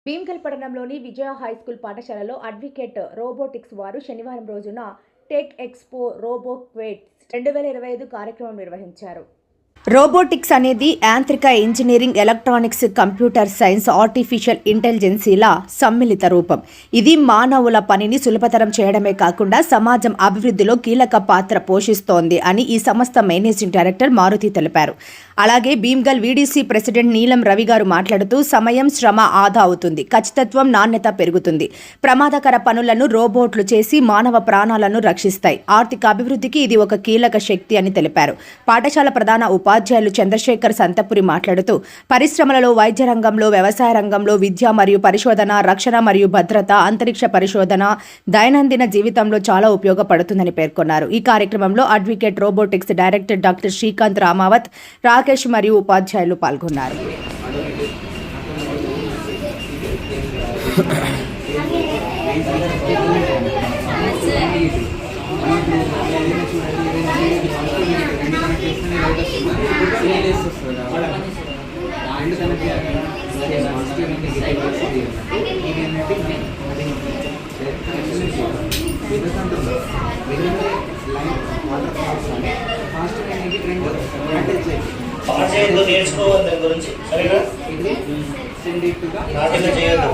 భీమ్గల్ పట్టణంలోని విజయ హైస్కూల్ పాఠశాలలో advocate robotics వారు శనివారం రోజున టెక్ ఎక్స్పో రోబోక్వేట్స్ 2025 కార్యక్రమం నిర్వహించారు. రోబోటిక్స్ అనేది యాంత్రిక engineering, electronics, computer science, artificial ఇంటెలిజెన్సీల సమ్మిళిత రూపం. ఇది మానవుల పనిని సులభతరం చేయడమే కాకుండా సమాజం అభివృద్ధిలో కీలక పాత్ర పోషిస్తోంది అని ఈ సంస్థ మేనేజింగ్ డైరెక్టర్ మారుతి తెలిపారు. అలాగే భీమ్గల్ వీడీసీ ప్రెసిడెంట్ నీలం రవి గారు మాట్లాడుతూ సమయం, శ్రమ ఆదా అవుతుంది, ఖచ్చితత్వం, నాణ్యత పెరుగుతుంది. ప్రమాదకర పనులను రోబోట్లు చేసి మానవ ప్రాణాలను రక్షిస్తాయి. ఆర్థిక అభివృద్ధికి ఇది ఒక కీలక శక్తి అని తెలిపారు. పాఠశాల ప్రధాన ఉపాధ్యాయులు చంద్రశేఖర్ సంతపురి మాట్లాడుతూ పరిశ్రమలలో, వైద్య రంగంలో, వ్యవసాయ రంగంలో, విద్య మరియు పరిశోధన, రక్షణ మరియు భద్రత, అంతరిక్ష పరిశోధన దైనందిన జీవితంలో చాలా ఉపయోగపడుతుందని పేర్కొన్నారు. ఈ కార్యక్రమంలో advocate robotics director doctor Srikanth Ramavath, Rakesh మరియు ఉపాధ్యాయులు పాల్గొన్నారు. నేర్చుకోవాలి దాని గురించి, సరేనా? చేయొద్దు.